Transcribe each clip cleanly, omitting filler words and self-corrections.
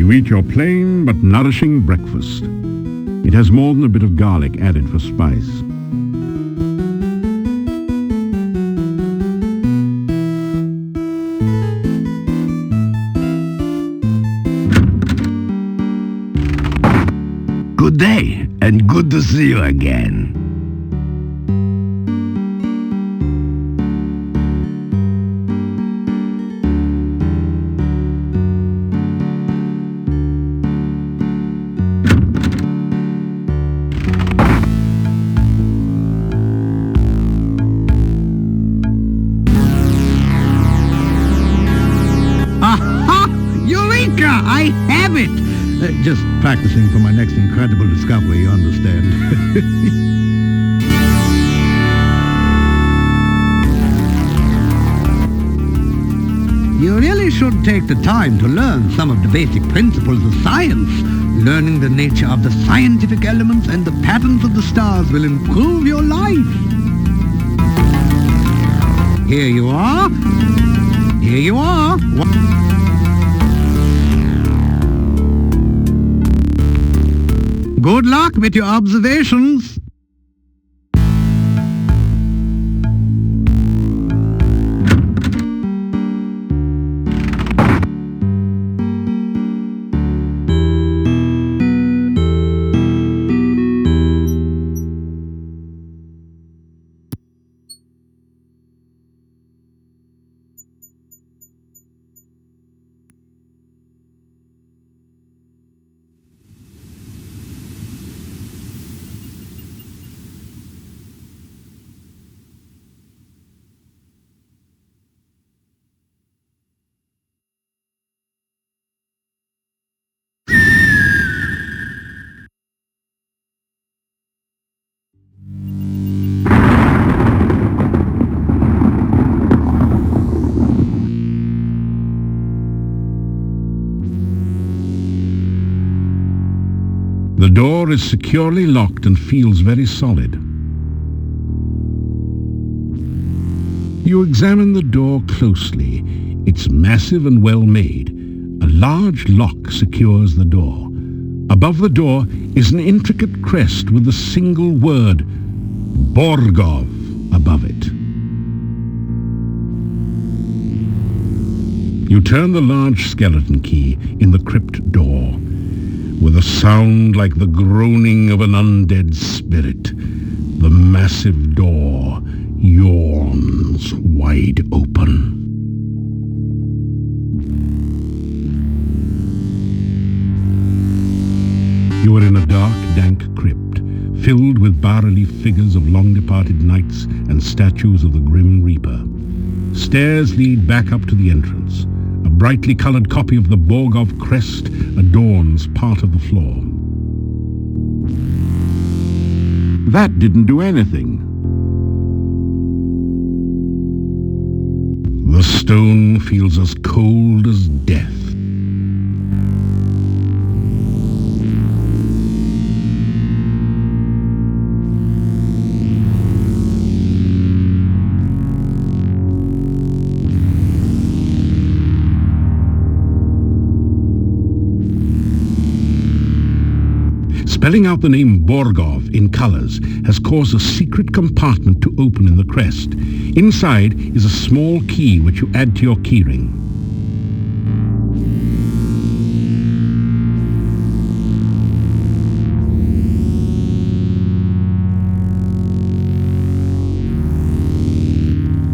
You eat your plain but nourishing breakfast. It has more than a bit of garlic added for spice. Good day, and good to see you again. Eureka! I have it! Just practicing for my next incredible discovery, you understand. You really should take the time to learn some of the basic principles of science. Learning the nature of the scientific elements and the patterns of the stars will improve your life. Here you are. Here you are. Good luck with your observations. The door is securely locked and feels very solid. You examine the door closely. It's massive and well made. A large lock secures the door. Above the door is an intricate crest with the single word Borgov above it. You turn the large skeleton key in the crypt door. With a sound like the groaning of an undead spirit, the massive door yawns wide open. You are in a dark, dank crypt, filled with bas-relief figures of long-departed knights and statues of the Grim Reaper. Stairs lead back up to the entrance. A brightly colored copy of the Borgov crest adorns part of the floor. That didn't do anything. The stone feels as cold as death. Spelling out the name Borgov in colors has caused a secret compartment to open in the crest. Inside is a small key which you add to your keyring.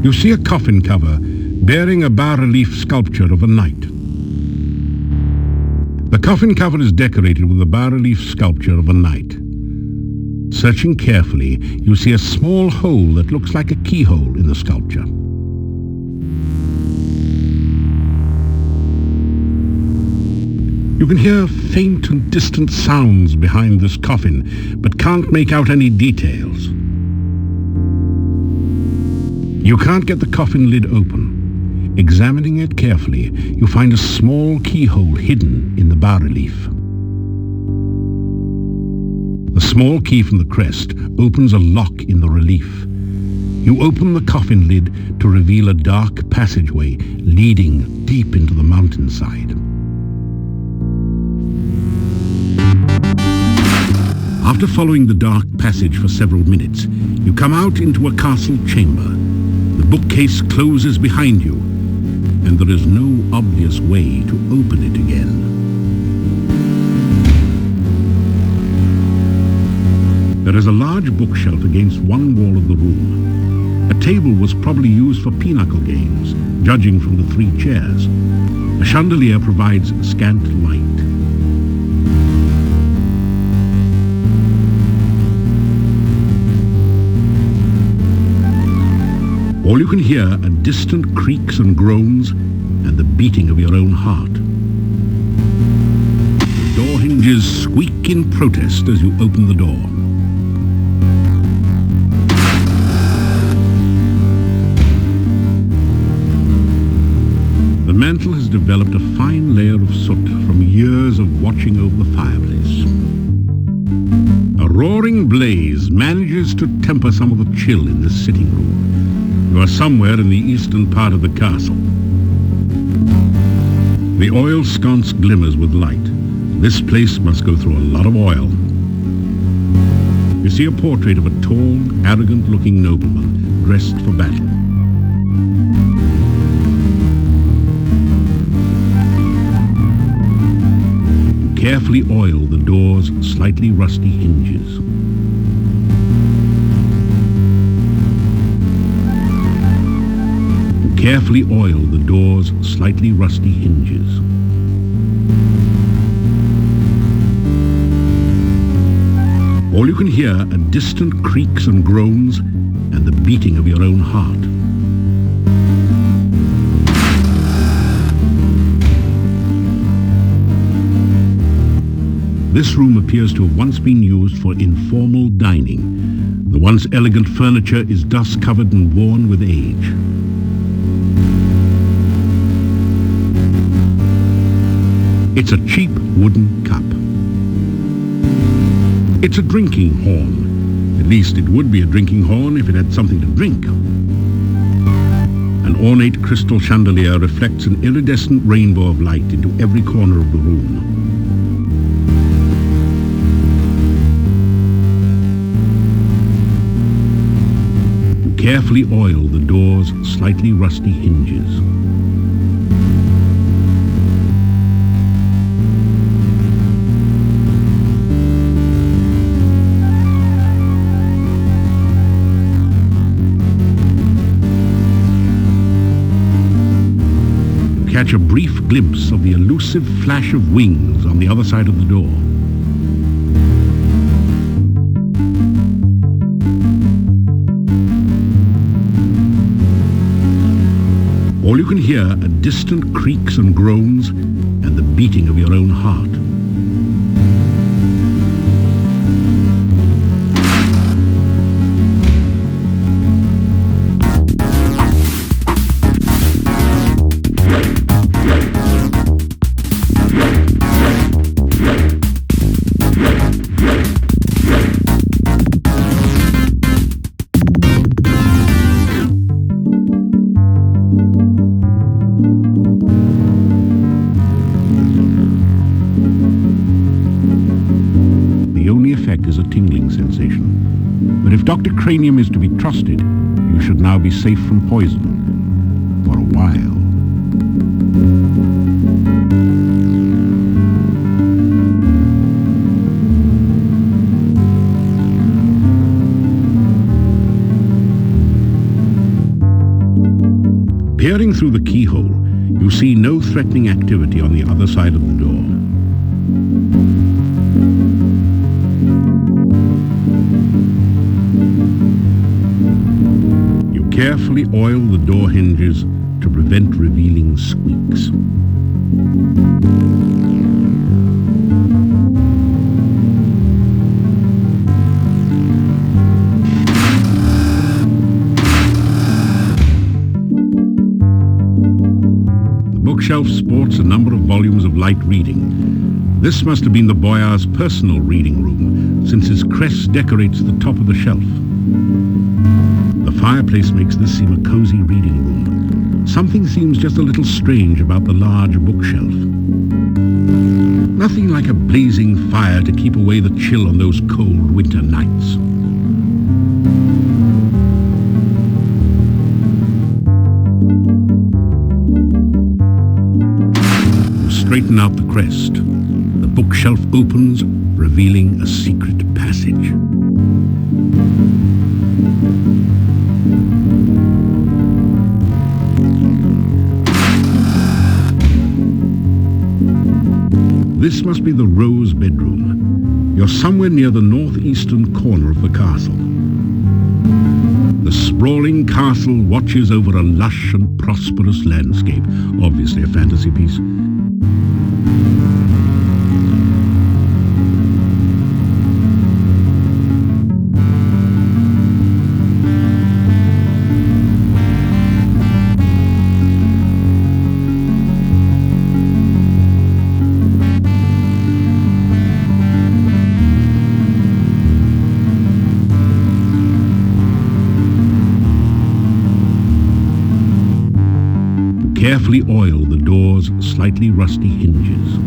You see a coffin cover bearing a bas-relief sculpture of a knight. The coffin cover is decorated with a bas-relief sculpture of a knight. Searching carefully, you see a small hole that looks like a keyhole in the sculpture. You can hear faint and distant sounds behind this coffin, but can't make out any details. You can't get the coffin lid open. Examining it carefully, you find a small keyhole hidden in the bas-relief. The small key from the crest opens a lock in the relief. You open the coffin lid to reveal a dark passageway leading deep into the mountainside. After following the dark passage for several minutes, you come out into a castle chamber. The bookcase closes behind you, and there is no obvious way to open it again. There is a large bookshelf against one wall of the room. A table was probably used for pinochle games, judging from the 3 chairs. A chandelier provides scant light. All you can hear are distant creaks and groans and the beating of your own heart. The door hinges squeak in protest as you open the door. The mantel has developed a fine layer of soot from years of watching over the fireplace. A roaring blaze manages to temper some of the chill in this sitting room. You are somewhere in the eastern part of the castle. The oil sconce glimmers with light. This place must go through a lot of oil. You see a portrait of a tall, arrogant-looking nobleman dressed for battle. Carefully oil the door's slightly rusty hinges. Carefully oil the door's slightly rusty hinges. All you can hear are distant creaks and groans and the beating of your own heart. This room appears to have once been used for informal dining. The once elegant furniture is dust-covered and worn with age. It's a cheap wooden cup. It's a drinking horn. At least it would be a drinking horn if it had something to drink. An ornate crystal chandelier reflects an iridescent rainbow of light into every corner of the room. Carefully oil the door's slightly rusty hinges. You catch a brief glimpse of the elusive flash of wings on the other side of the door. All you can hear are distant creaks and groans and the beating of your own heart. Is a tingling sensation. But if Dr. Cranium is to be trusted, you should now be safe from poison. For a while. Peering through the keyhole, you see no threatening activity on the other side of the door. Carefully oil the door hinges to prevent revealing squeaks. The bookshelf sports a number of volumes of light reading. This must have been the boyar's personal reading room, since his crest decorates the top of the shelf. The fireplace makes this seem a cozy reading room. Something seems just a little strange about the large bookshelf. Nothing like a blazing fire to keep away the chill on those cold winter nights. You straighten out the crest. The bookshelf opens, revealing a secret passage. This must be the Rose bedroom. You're somewhere near the northeastern corner of the castle. The sprawling castle watches over a lush and prosperous landscape, obviously a fantasy piece. Carefully oil the door's slightly rusty hinges.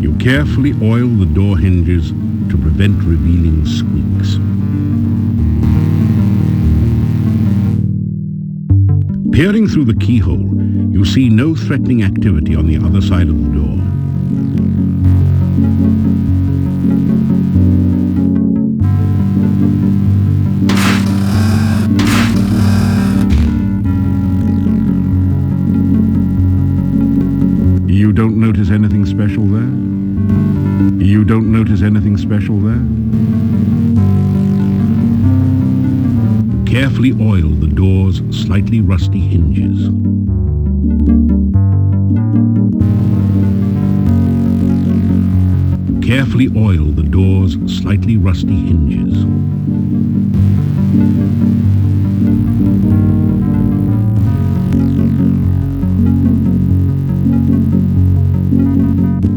You carefully oil the door hinges to prevent revealing squeaks. Peering through the keyhole, you see no threatening activity on the other side of the door. You don't notice anything special there? You don't notice anything special there? Carefully oil the door's slightly rusty hinges. Carefully oil the door's slightly rusty hinges.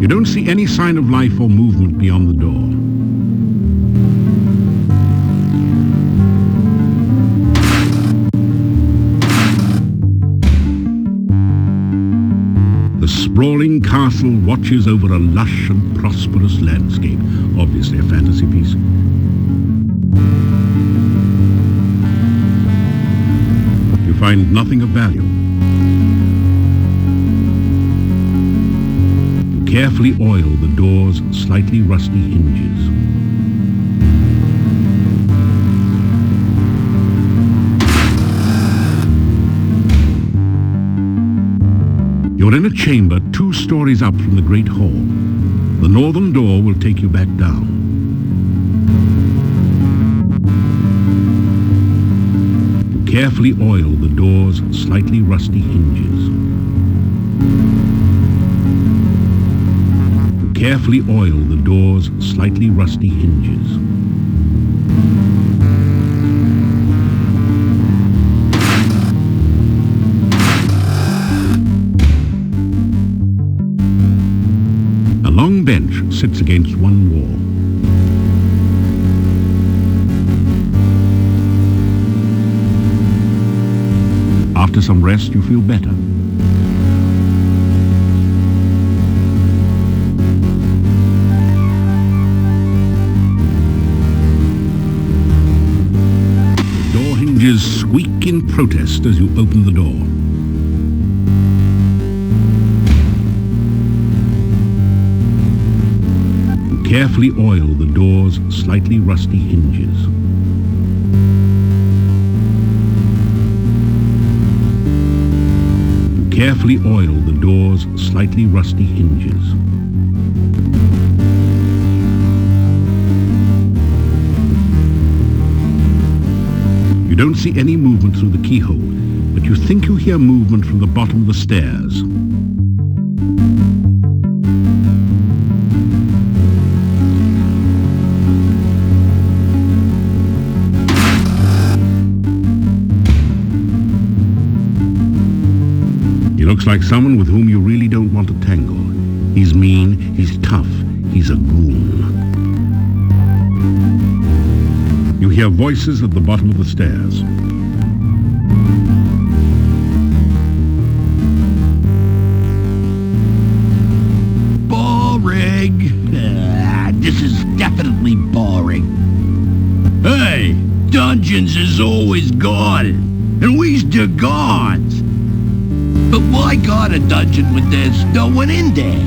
You don't see any sign of life or movement beyond the door. The sprawling castle watches over a lush and prosperous landscape, obviously a fantasy piece. You find nothing of value. You carefully oil the door's slightly rusty hinges. You're in a chamber 2 stories up from the Great Hall. The northern door will take you back down. You carefully oil the door's slightly rusty hinges. You carefully oil the door's slightly rusty hinges. A long bench sits against one wall. After some rest, you feel better. The door hinges squeak in protest as you open the door. Carefully oil the door's slightly rusty hinges. Carefully oil the door's slightly rusty hinges. You don't see any movement through the keyhole, but you think you hear movement from the bottom of the stairs. Looks Looks like someone with whom you really don't want to tangle. He's mean, he's tough, he's a goon. You hear voices at the bottom of the stairs. Boring. This is definitely boring. Hey, dungeons is always gone, and we's the gods. But why guard a dungeon when there's no one in there?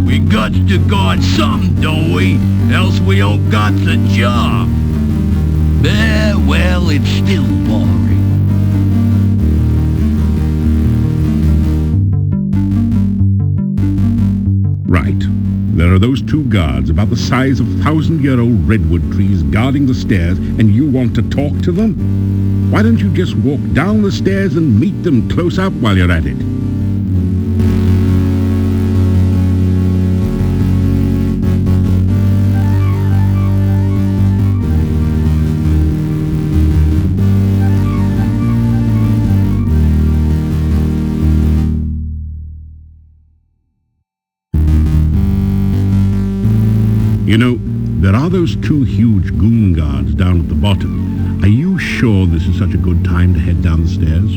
We got to guard something, don't we? Else we don't got the job. Well, it's still boring. Right. There are those two guards about the size of 1,000-year-old redwood trees guarding the stairs, and you want to talk to them? Why don't you just walk down the stairs and meet them close up while you're at it? You know, there are those two huge goon guards down at the bottom. Are you sure this is such a good time to head down the stairs?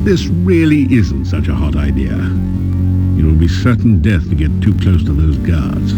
This really isn't such a hot idea. It will be certain death to get too close to those guards.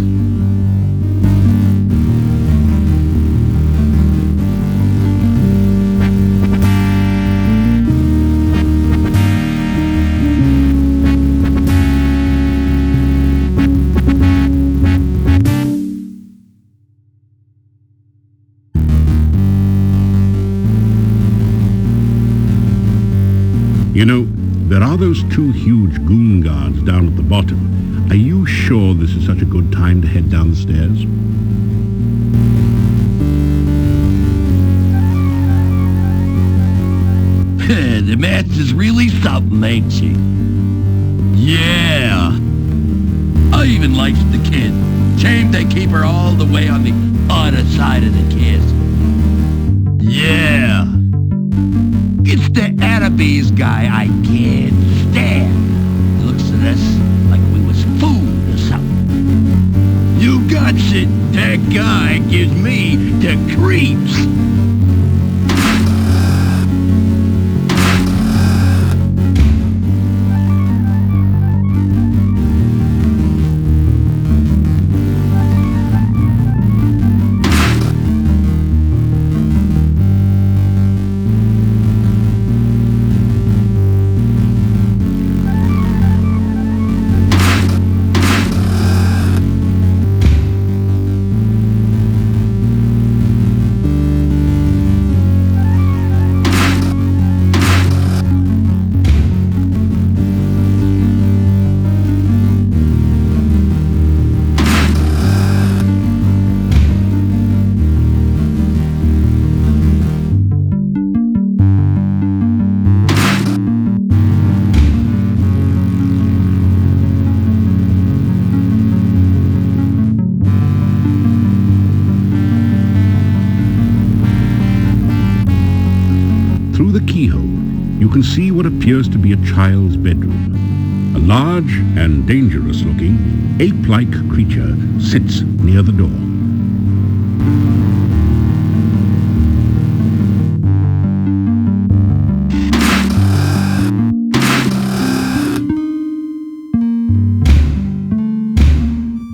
You know, there are those two huge goon guards down at the bottom. Are you sure this is such a good time to head down the stairs? The math is really something, ain't she? Yeah. I even likes the kid. Shame they keep her all the way on the other side of the kiss. Yeah. It's the Annabes guy I can't stand. He looks at us like we was food or something. You got it. That guy gives me the creeps. Through the keyhole, you can see what appears to be a child's bedroom. A large and dangerous-looking, ape-like creature sits near the door.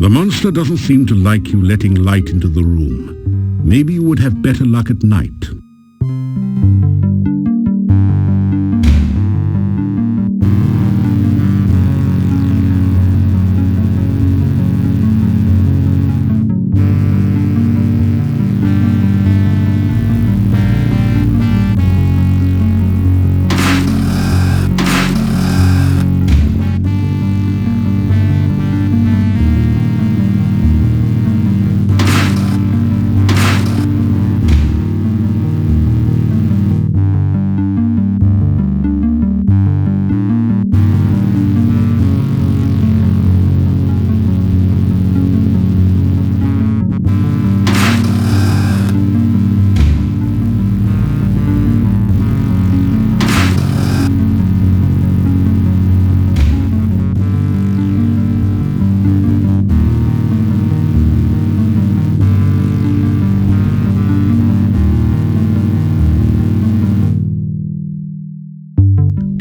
The monster doesn't seem to like you letting light into the room. Maybe you would have better luck at night.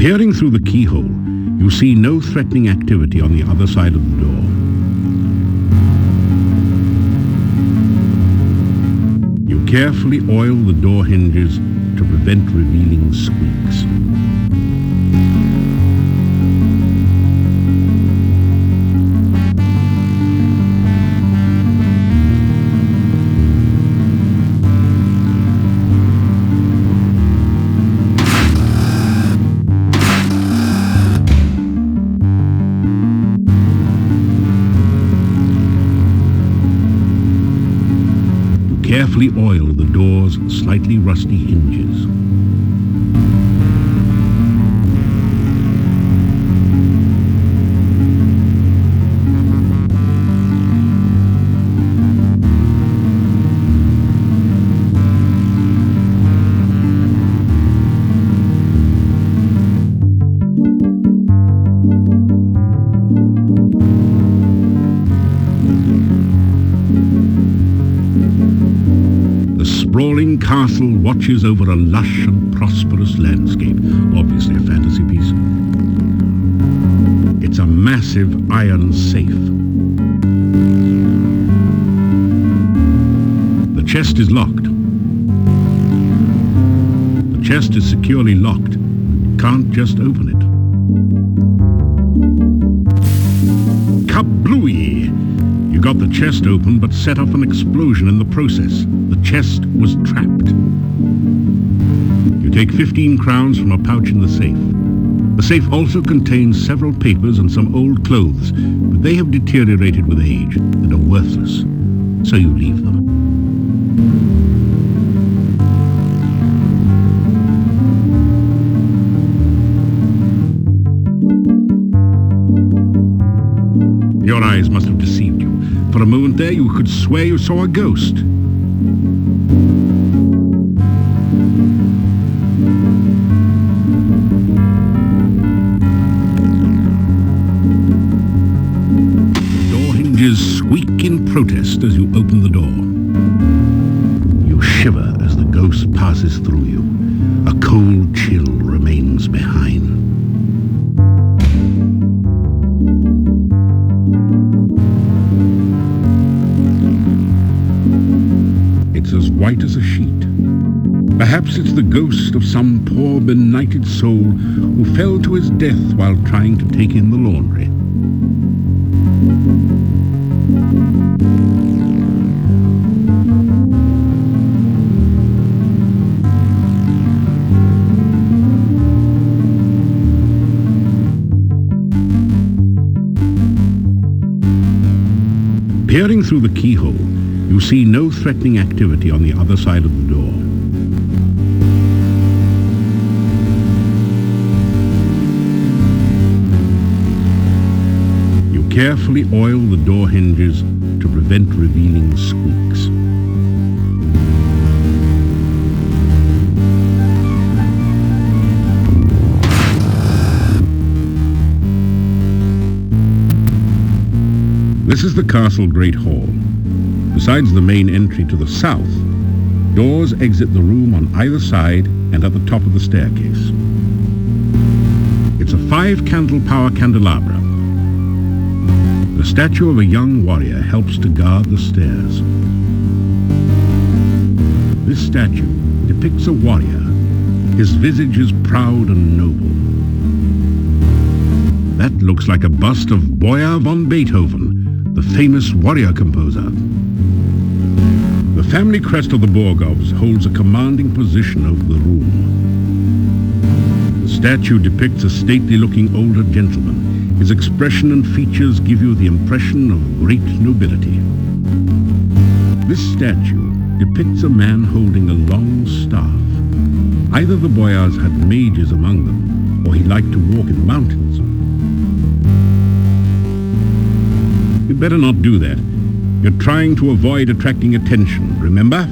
Peering through the keyhole, you see no threatening activity on the other side of the door. You carefully oil the door hinges to prevent revealing squeaks. Carefully oil the door's slightly rusty hinges. Sprawling castle watches over a lush and prosperous landscape, obviously a fantasy piece. It's a massive iron safe. The chest is locked. The chest is securely locked. You can't just open it. Kablooey! You got the chest open, but set off an explosion in the process. The chest was trapped. You take 15 crowns from a pouch in the safe. The safe also contains several papers and some old clothes, but they have deteriorated with age and are worthless. So you leave them. Your eyes must have deceived you. For a moment there, you could swear you saw a ghost. The door hinges squeak in protest as you open the door. You shiver as the ghost passes through you. A cold chill remains behind. As white as a sheet. Perhaps it's the ghost of some poor benighted soul who fell to his death while trying to take in the laundry. Peering through the keyhole, you see no threatening activity on the other side of the door. You carefully oil the door hinges to prevent revealing squeaks. This is the castle Great Hall. Besides the main entry to the south, doors exit the room on either side and at the top of the staircase. It's a 5-candle power candelabra. The statue of a young warrior helps to guard the stairs. This statue depicts a warrior. His visage is proud and noble. That looks like a bust of Boyer von Beethoven, the famous warrior composer. The family crest of the Borgovs holds a commanding position over the room. The statue depicts a stately-looking older gentleman. His expression and features give you the impression of great nobility. This statue depicts a man holding a long staff. Either the Boyars had mages among them, or he liked to walk in the mountains. You'd better not do that. You're trying to avoid attracting attention, remember?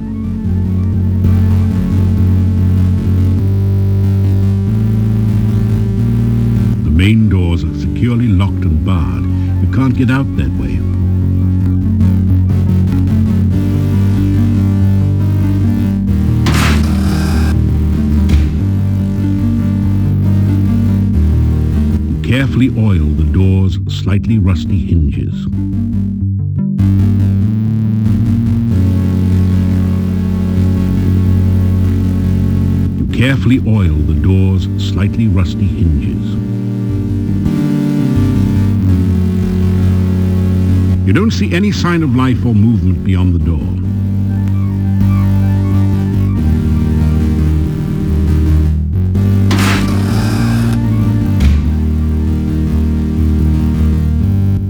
The main doors are securely locked and barred. You can't get out that way. Carefully oil the door's slightly rusty hinges. You carefully oil the door's slightly rusty hinges. You don't see any sign of life or movement beyond the door.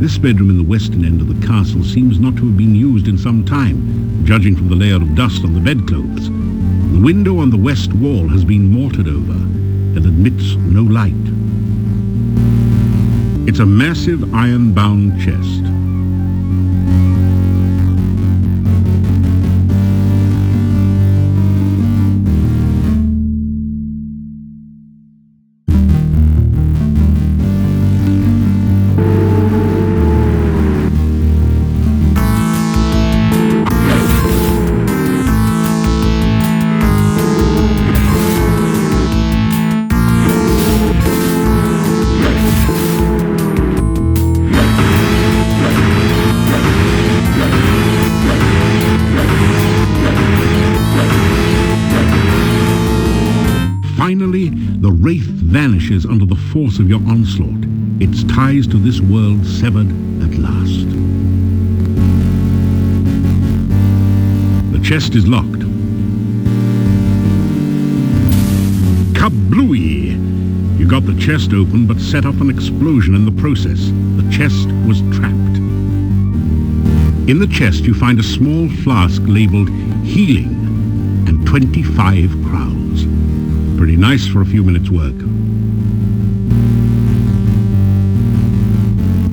This bedroom in the western end of the castle seems not to have been used in some time, judging from the layer of dust on the bedclothes. The window on the west wall has been mortared over and admits no light. It's a massive iron-bound chest. Finally, the wraith vanishes under the force of your onslaught, its ties to this world severed at last. The chest is locked. Kablooey! You got the chest open but set off an explosion in the process. The chest was trapped. In the chest you find a small flask labeled healing and 25 crowns. Pretty nice for a few minutes' work.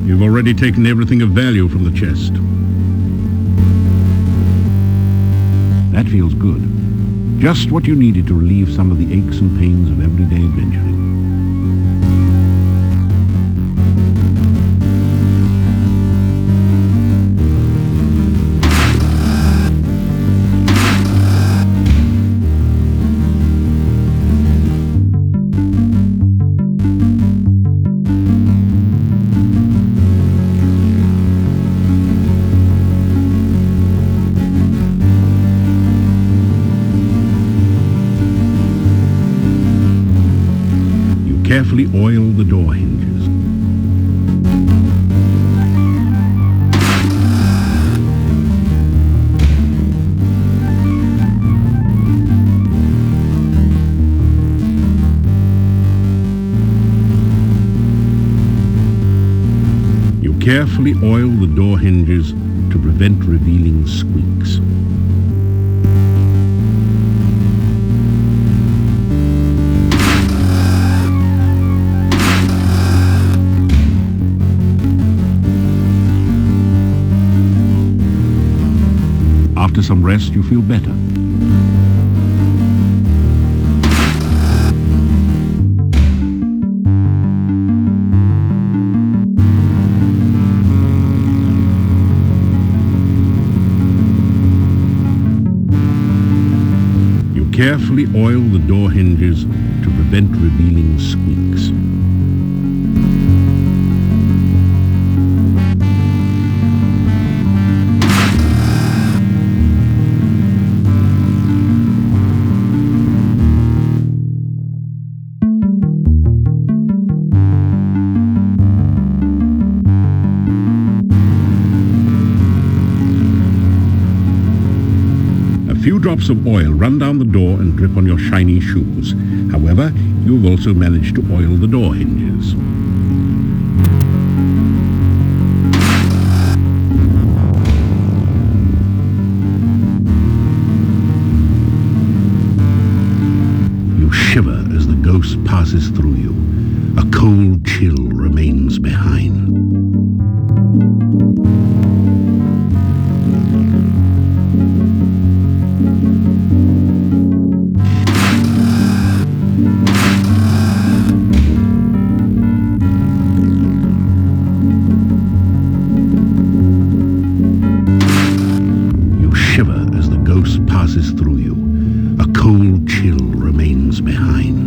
You've already taken everything of value from the chest. That feels good. Just what you needed to relieve some of the aches and pains of everyday adventuring. Carefully oil the door hinges. You carefully oil the door hinges to prevent revealing squeaks. After some rest, you feel better. You carefully oil the door hinges to prevent revealing squeaks. A few drops of oil run down the door and drip on your shiny shoes. However, you have also managed to oil the door hinges. You shiver as the ghost passes through you. A cold chill remains behind. Passes through you. A cold chill remains behind.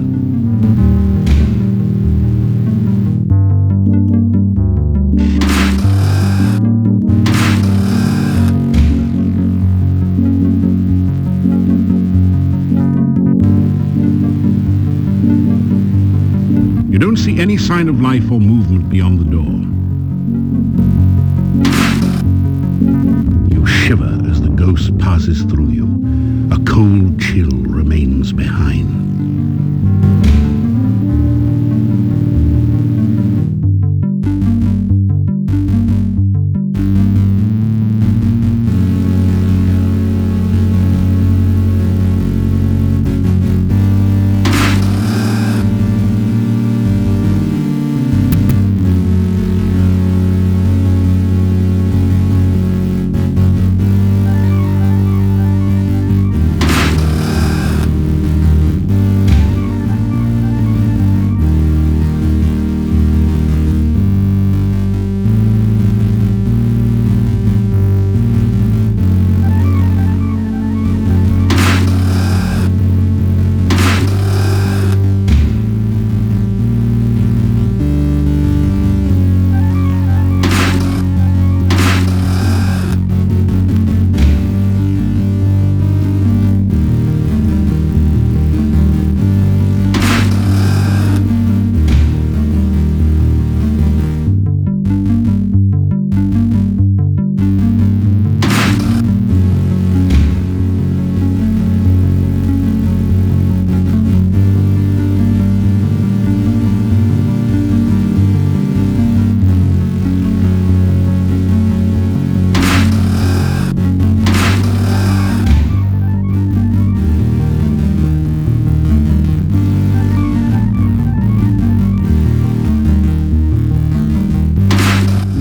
don't see any sign of life or movement beyond the door. You shiver as the ghost passes through you. A cold chill remains behind.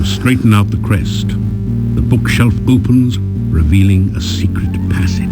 Straighten out the crest. The bookshelf opens, revealing a secret passage.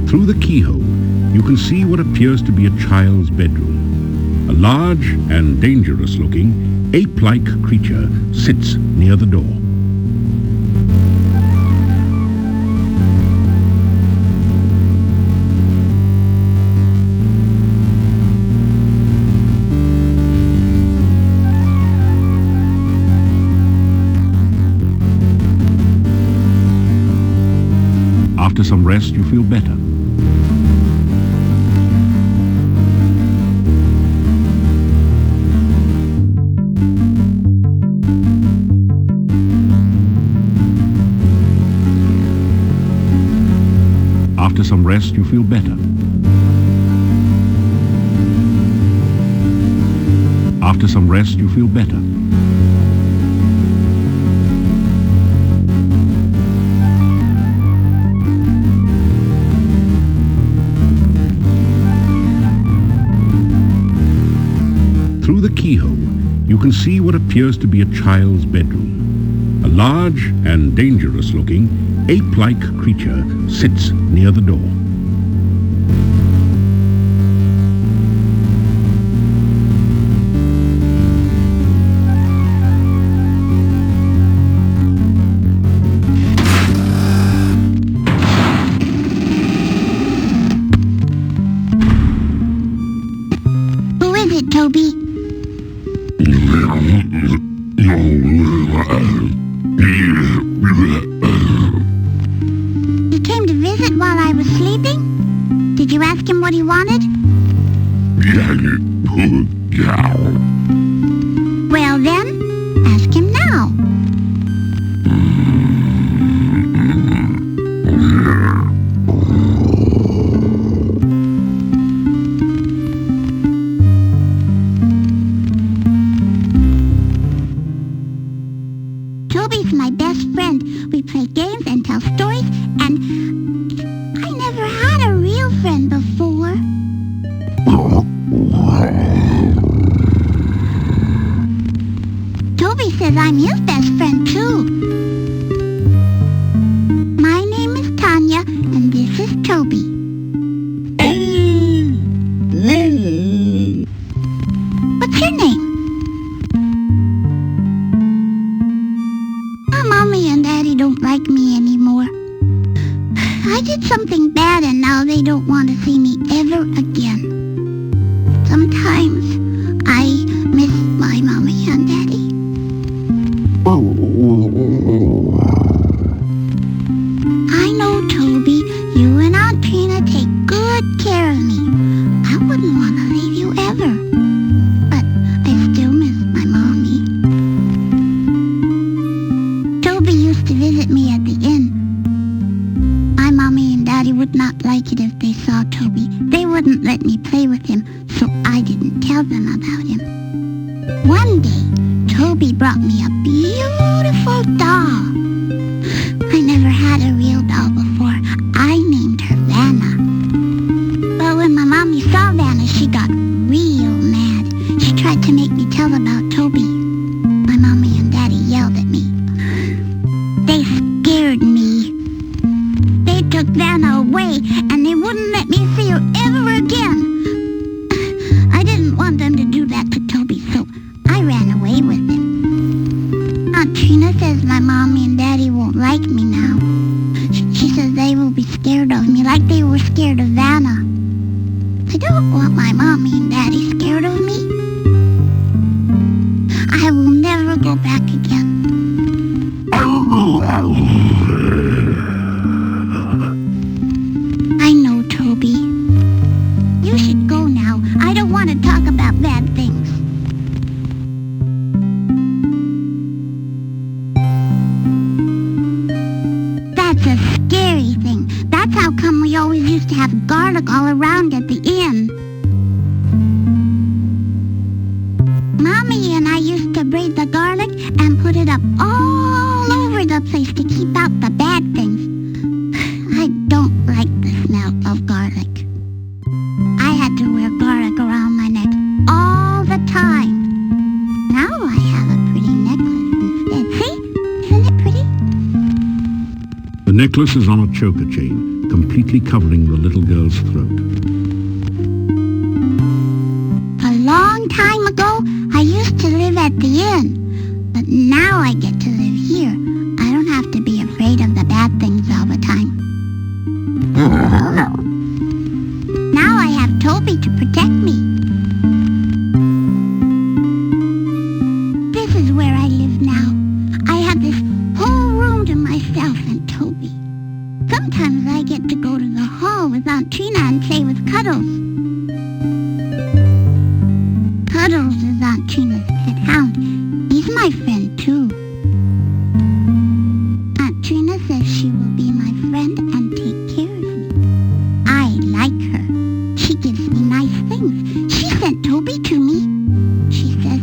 Through the keyhole, you can see what appears to be a child's bedroom. A large and dangerous-looking, ape-like creature sits near the door. After some rest, you feel better. After some rest, you feel better. After some rest, you feel better. Through the keyhole, you can see what appears to be a child's bedroom. A large and dangerous-looking, ape-like creature sits near the door. Who is it, Toby? He came to visit while I was sleeping? Did you ask him what he wanted? Well then, ask him now. Toby's my best friend. We play games and tell stories, and I never had a real friend before. don't want to see me ever again. Sometimes I miss my mommy and daddy. I know, Toby, you and Aunt Trina take good care of me. I wouldn't want to leave you ever. But I still miss my mommy. Toby used to visit me at the inn. My mommy and daddy would not like it if they saw Toby. They wouldn't let me play with him, so I didn't tell them about him. One day, Toby brought me a beautiful doll. I never had a real doll before. I named her Vanna. But when my mommy saw Vanna, she got real mad. She tried to make me tell about Toby. My mommy and daddy yelled at me. They scared me. They took Vanna away, and they wouldn't let me see her ever again. I didn't want them to do that to Toby, so I ran away with him. Aunt Trina says my mommy and daddy won't like me now. She says they will be scared of me like they were scared of Vanna. I don't want my mommy and daddy scared of me. I will never go back again. I know, Toby. You should go now. I don't want to talk about bad things. That's a scary thing. That's how come we always used to have garlic all around at the inn. Mommy and I used to braid the garlic and put it up all over the place to keep out the bad things. I don't like the smell of garlic. I had to wear garlic around my neck all the time. Now I have a pretty necklace instead. See? Isn't it pretty? The necklace is on a choker chain, completely covering the little girl's throat. A long time ago, I used to live at the inn. But now I get to live here. I don't have to be afraid of the bad things all the time. Now I have Toby to protect me. This is where I live now. I have this whole room to myself and Toby. Sometimes I get to go to the hall with Aunt Trina and play with Cuddles. Cuddles is Aunt Trina's pet hound. He's my friend, too. Aunt Trina says she will be my friend and take care of me. I like her. She gives me nice things. She sent Toby to me. She says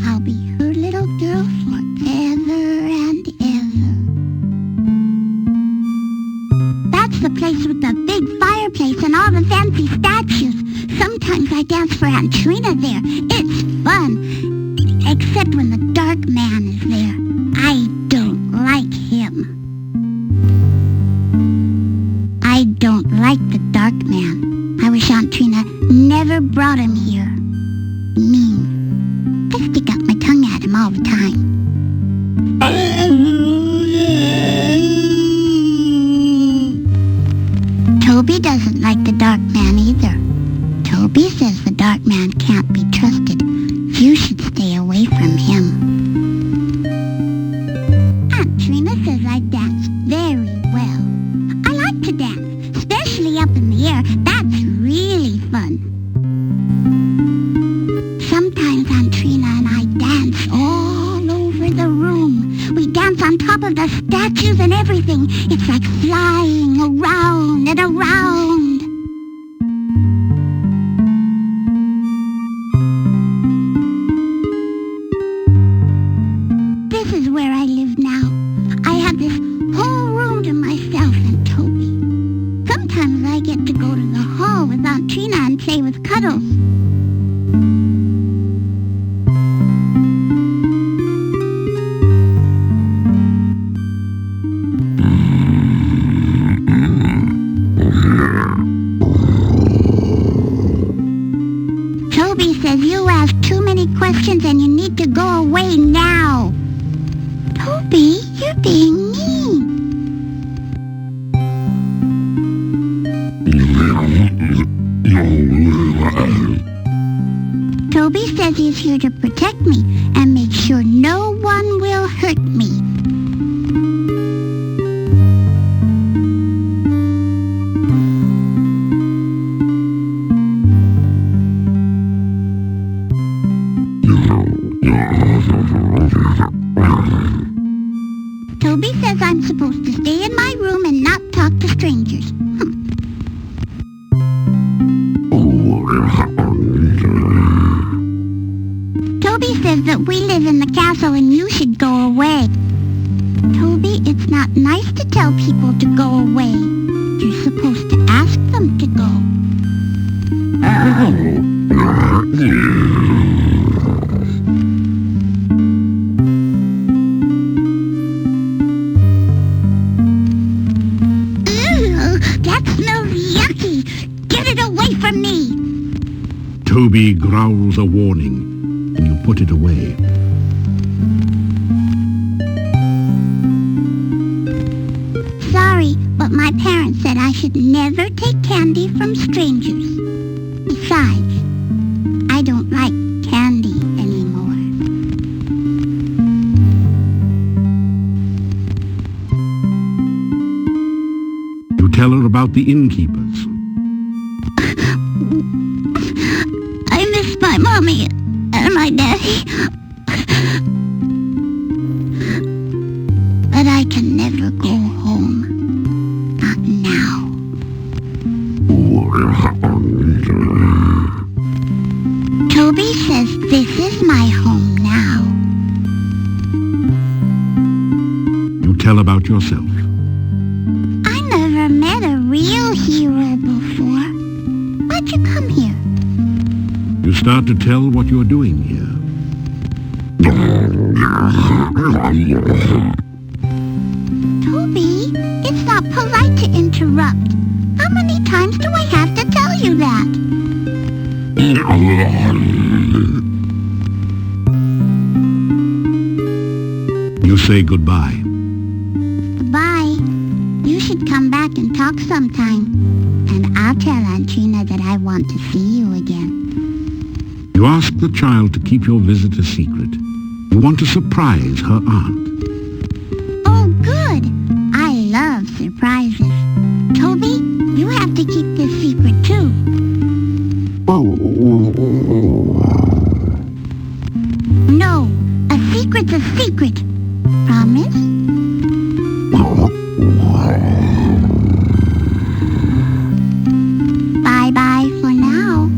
I'll be her little girl forever and ever. That's the place with the big fireplace and all the fancy statues. Sometimes I dance for Aunt Trina there. It's fun. Except when the dark man is there. I don't like him. I don't like the dark man. I wish Aunt Trina never brought him here. Mean. I stick out my tongue at him all the time. Toby doesn't like the dark man either. Toby says the dark man can't be trusted. You should stay away from him. Aunt Trina says I dance very well. I like to dance, especially up in the air. That's really fun. Sometimes Aunt Trina and I dance all over the room. We dance on top of the statues and everything. It's like flying around and around. This is where I live now. I have this whole room to myself and Toby. Sometimes I get to go to the hall with Aunt Trina and play with Cuddles. Toby says you ask too many questions and you need to go away now. Toby, you're being mean. Toby says he's here to protect me and make sure no one will hurt me. Toby says I'm supposed to stay in my room and not talk to strangers. Toby says that we live in the castle and you should go away. Toby, it's not nice to tell people to go away. You're supposed to ask them to go. That smells yucky! Get it away from me! Toby growls a warning, and you put it away. Sorry, but my parents said I should never take candy from strangers. Besides, I don't like candy anymore. You tell her about the innkeepers. I miss my mommy and my daddy. But I can never go home. Not now. Toby says this is my home now. You tell about yourself. I never met a real hero before. Why'd you come here? You start to tell what you're doing here. Toby, it's not polite to interrupt. How many times do I have to tell you that? You say goodbye. Bye. You should come back and talk sometime. And I'll tell Aunt Trina that I want to see you again. You ask the child to keep your visit a secret. You want to surprise her aunt. Oh, good. I love surprises. Toby, you have to keep this secret too. No, a secret's a secret. Promise? Bye-bye for now.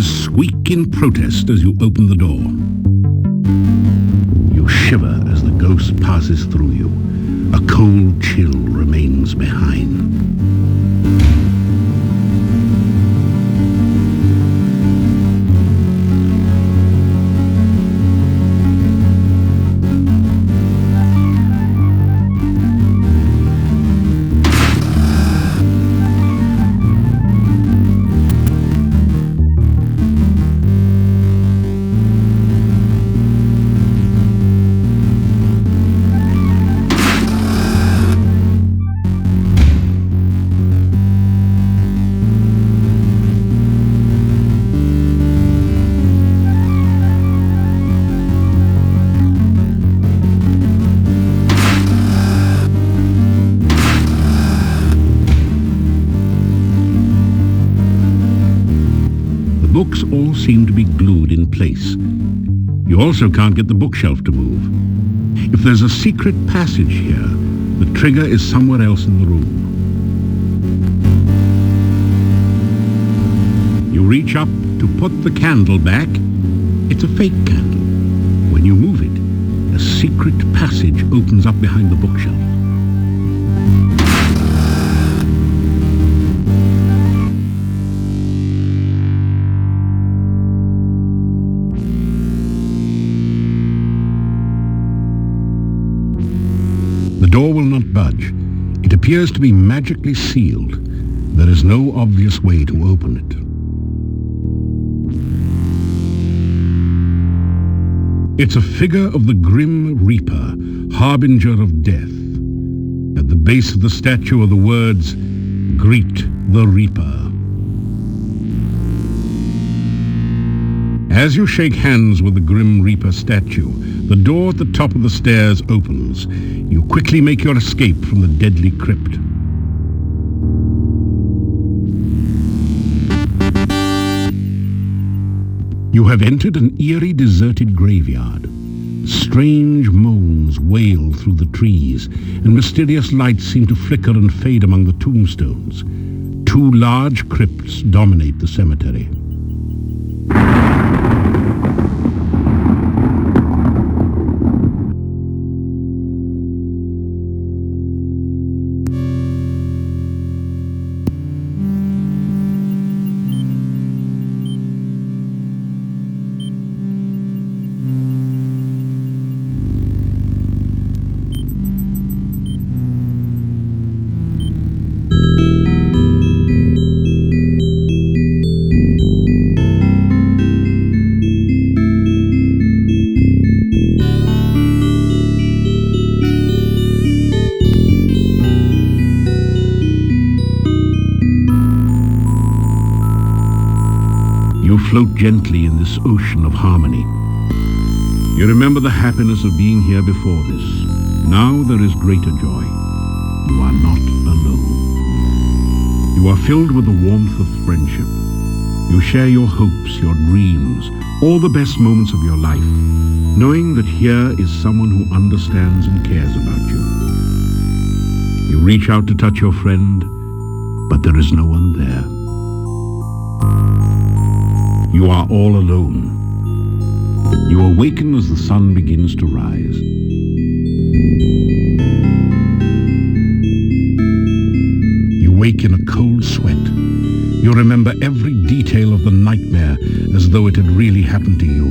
Squeak in protest as you open the door. You shiver as the ghost passes through you. A cold chill remains behind. seem to be glued in place. You also can't get the bookshelf to move. If there's a secret passage here, the trigger is somewhere else in the room. You reach up to put the candle back. It's a fake candle. When you move it, a secret passage opens up behind the bookshelf. The door will not budge. It appears to be magically sealed. There is no obvious way to open it. It's a figure of the Grim Reaper, harbinger of death. At the base of the statue are the words, "Greet the Reaper." As you shake hands with the Grim Reaper statue, the door at the top of the stairs opens. You quickly make your escape from the deadly crypt. You have entered an eerie, deserted graveyard. Strange moans wail through the trees, and mysterious lights seem to flicker and fade among the tombstones. Two large crypts dominate the cemetery. You float gently in this ocean of harmony. You remember the happiness of being here before this. Now there is greater joy. You are not alone. You are filled with the warmth of friendship. You share your hopes, your dreams, all the best moments of your life, knowing that here is someone who understands and cares about you. You reach out to touch your friend, but there is no one there. You are all alone. You awaken as the sun begins to rise. You wake in a cold sweat. You remember every detail of the nightmare as though it had really happened to you.